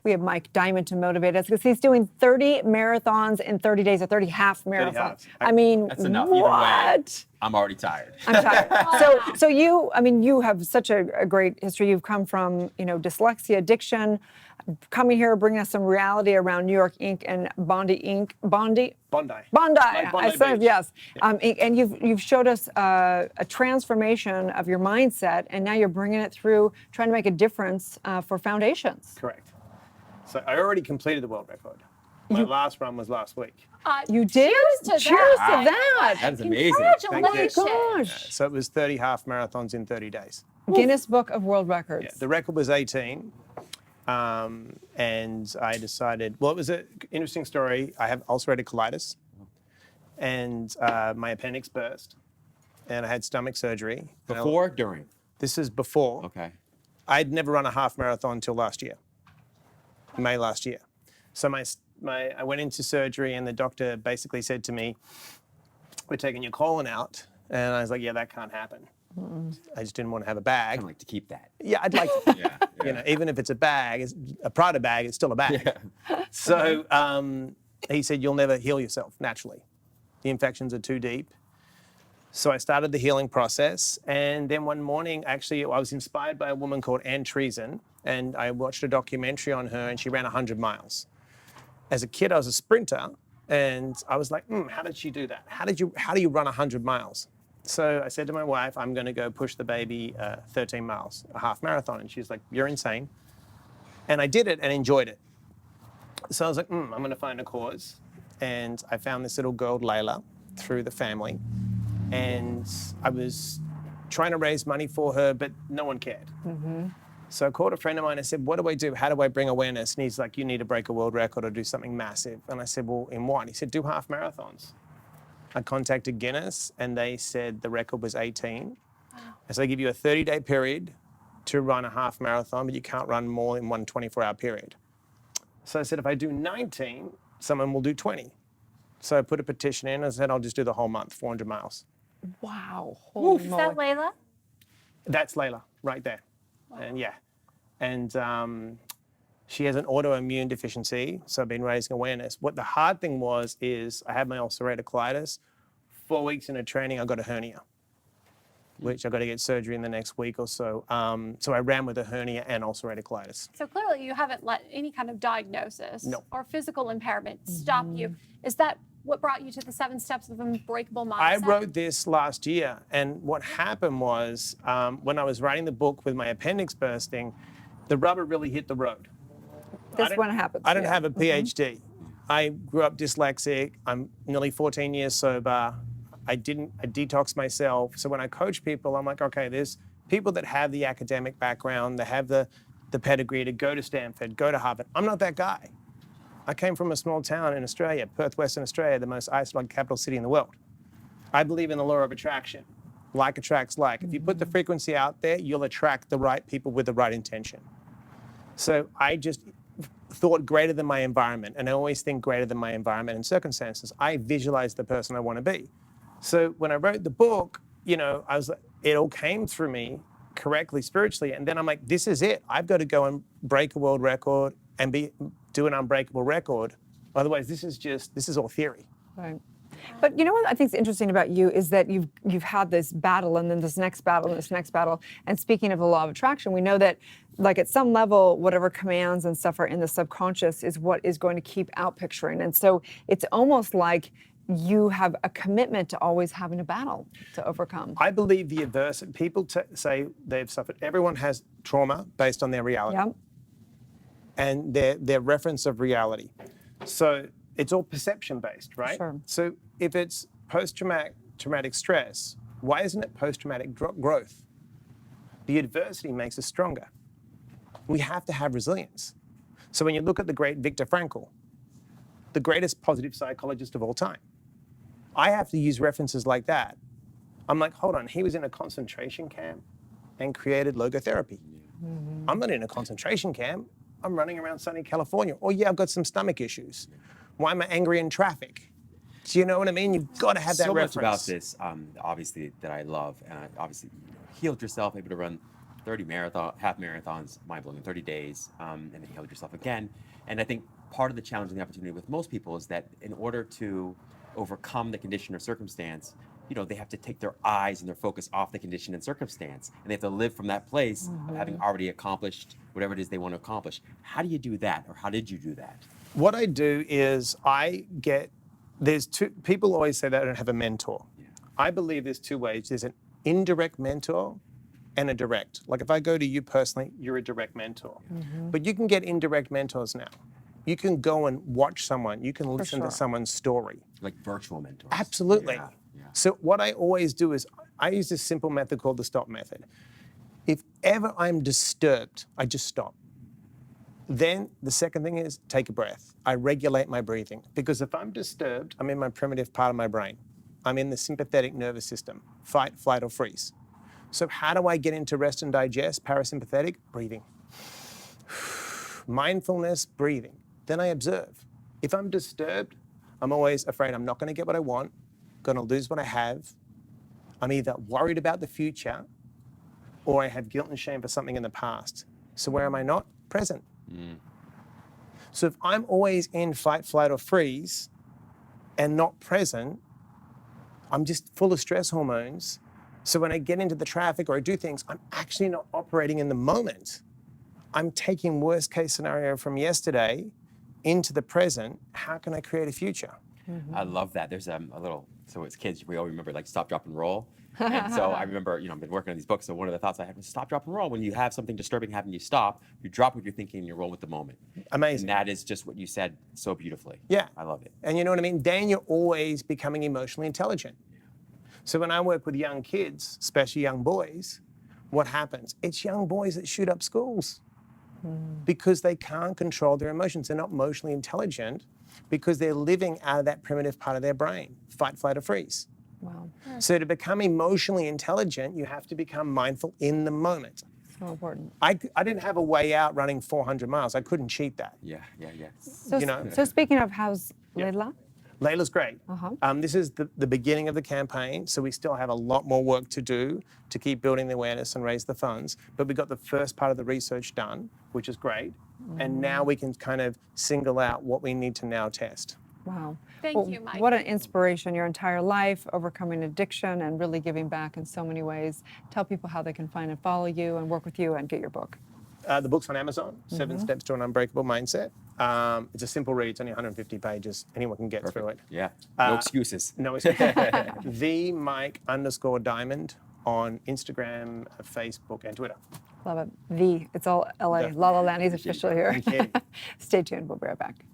we have Mike Diamond to motivate us because he's doing 30 marathons in 30 days or 30 half marathons. I mean, that's enough. what? Either way, I'm already tired. I'm tired. So you, I mean, you have such a great history. You've come from, dyslexia, addiction, coming here, bringing us some reality around New York Inc. and Bondi Inc. Bondi. Like I said Beach. yes. Yeah. And you've showed us a transformation of your mindset, and now you're bringing it through, trying to make a difference for foundations. Correct. So I already completed the world record. My last run was last week. You did? Cheers to that. That's amazing. Congratulations. Oh my gosh. So it was 30 half marathons in 30 days. Guinness Book of World Records. Yeah, the record was 18. And I decided, well, it was an interesting story. I have ulcerative colitis, and my appendix burst, and I had stomach surgery. Before, during? This is before. Okay. I'd never run a half marathon until last year, May last year. So I went into surgery, and the doctor basically said to me, "We're taking your colon out," and I was like, "Yeah, that can't happen." I just didn't want to have a bag. I'd like to keep that. Yeah, I'd like to. Yeah. Even if it's a bag, it's a Prada bag, it's still a bag. Yeah. So he said, "You'll never heal yourself naturally. The infections are too deep." So I started the healing process. And then one morning, actually, I was inspired by a woman called Anne Treason. And I watched a documentary on her, and she ran 100 miles. As a kid, I was a sprinter. And I was like, how did she do that? How do you run 100 miles? So I said to my wife, I'm going to go push the baby 13 miles, a half marathon. And she's like, "You're insane." And I did it and enjoyed it. So I was like, I'm going to find a cause. And I found this little girl, LaLa, through the family. And I was trying to raise money for her, but no one cared. So I called a friend of mine and said, "What do I do? How do I bring awareness?" And he's like, "You need to break a world record or do something massive." And I said, "Well, in what?" And he said, "Do half marathons." I contacted Guinness, and they said the record was 18. And so they give you a 30-day period to run a half marathon, but you can't run more in one 24-hour period. So I said, if I do 19, someone will do 20. So I put a petition in and said, I'll just do the whole month, 400 miles. Wow. Holy Is moly. that LaLa? That's LaLa right there. Wow. And yeah. And she has an autoimmune deficiency, so I've been raising awareness. What the hard thing is I had my ulcerative colitis. 4 weeks into training, I got a hernia, which I got to get surgery in the next week or so. So I ran with a hernia and ulcerative colitis. So clearly you haven't let any kind of diagnosis or physical impairment stop you. Is that what brought you to the 7 steps of unbreakable mindset? I wrote this last year, and what happened was when I was writing the book with my appendix bursting, the rubber really hit the road. This one happens. I don't have a PhD. I grew up dyslexic. I'm nearly 14 years sober. I detoxed myself. So when I coach people, I'm like, okay, there's people that have the academic background, they have the pedigree to go to Stanford, go to Harvard. I'm not that guy. I came from a small town in Australia, Perth, Western Australia, the most isolated capital city in the world. I believe in the law of attraction. Like attracts like. If you put the frequency out there, you'll attract the right people with the right intention. So I just thought greater than my environment, and I always think greater than my environment and circumstances. I visualize the person I want to be. So when I wrote the book, it all came through me correctly spiritually, and then I'm like, this is it. I've got to go and break a world record and do an unbreakable record. Otherwise, this is all theory. Right. But you know what I think is interesting about you is that you've had this battle and then this next battle and this next battle. And speaking of the law of attraction, we know that like at some level, whatever commands and stuff are in the subconscious is what is going to keep out picturing. And so it's almost like you have a commitment to always having a battle to overcome. I believe the adversity, people say they've suffered. Everyone has trauma based on their reality. Yep. And their reference of reality. So it's all perception based, right? Sure. So if it's post-traumatic stress, why isn't it post-traumatic growth? The adversity makes us stronger. We have to have resilience. So when you look at the great Viktor Frankl, the greatest positive psychologist of all time, I have to use references like that. I'm like, hold on, he was in a concentration camp and created logotherapy. Mm-hmm. I'm not in a concentration camp. I'm running around sunny California. Or yeah, I've got some stomach issues. Why am I angry in traffic? Do you know what I mean? You've got to have that reference. So much about this, obviously, that I love. And I obviously healed yourself, able to run 30 half marathons, mind-blowing in 30 days, and then you healed yourself again. And I think part of the challenge and the opportunity with most people is that in order to overcome the condition or circumstance, they have to take their eyes and their focus off the condition and circumstance, and they have to live from that place of having already accomplished whatever it is they want to accomplish. How do you do that, or how did you do that? What I do is there's two, people always say that I don't have a mentor. Yeah. I believe there's two ways. There's an indirect mentor and a direct. Like if I go to you personally, you're a direct mentor. But you can get indirect mentors now. You can go and watch someone. You can listen to someone's story. Like virtual mentors. Absolutely. Yeah. So what I always do is I use this simple method called the stop method. If ever I'm disturbed, I just stop. Then the second thing is take a breath. I regulate my breathing, because if I'm disturbed, I'm in my primitive part of my brain. I'm in the sympathetic nervous system, fight, flight, or freeze. So how do I get into rest and digest? Parasympathetic, breathing. Mindfulness, breathing. Then I observe. If I'm disturbed, I'm always afraid I'm not going to get what I want, going to lose what I have. I'm either worried about the future, or I have guilt and shame for something in the past. So where am I not? Present. So if I'm always in fight, flight, or freeze and not present, I'm just full of stress hormones. So when I get into the traffic or I do things, I'm actually not operating in the moment. I'm taking worst case scenario from yesterday into the present. How can I create a future? I love that. There's so as kids, we all remember like stop, drop, and roll. And so I remember, I've been working on these books, so one of the thoughts I had was stop, drop, and roll. When you have something disturbing happen, you stop, you drop what you're thinking, and you roll with the moment. Amazing. And that is just what you said so beautifully. Yeah. I love it. And you know what I mean? Then you're always becoming emotionally intelligent. So when I work with young kids, especially young boys, what happens? It's young boys that shoot up schools because they can't control their emotions. They're not emotionally intelligent because they're living out of that primitive part of their brain, fight, flight, or freeze. Wow. So to become emotionally intelligent, you have to become mindful in the moment. So important. I didn't have a way out running 400 miles. I couldn't cheat that. Yeah. So, You know- so speaking of, how's LaLa? LaLa's great. Uh-huh. This is the beginning of the campaign, so we still have a lot more work to do to keep building the awareness and raise the funds. But we got the first part of the research done, which is great. And now we can kind of single out what we need to now test. Wow. Thank you, Mike. What an inspiration, your entire life, overcoming addiction and really giving back in so many ways. Tell people how they can find and follow you and work with you and get your book. The book's on Amazon, 7 Steps to an Unbreakable Mindset. It's a simple read. It's only 150 pages. Anyone can get through it. Yeah. No excuses. No excuses. The Mike_Diamond on Instagram, Facebook, and Twitter. Love it. It's all LA. LaLa Land. He's official here. Thank you. Stay tuned. We'll be right back.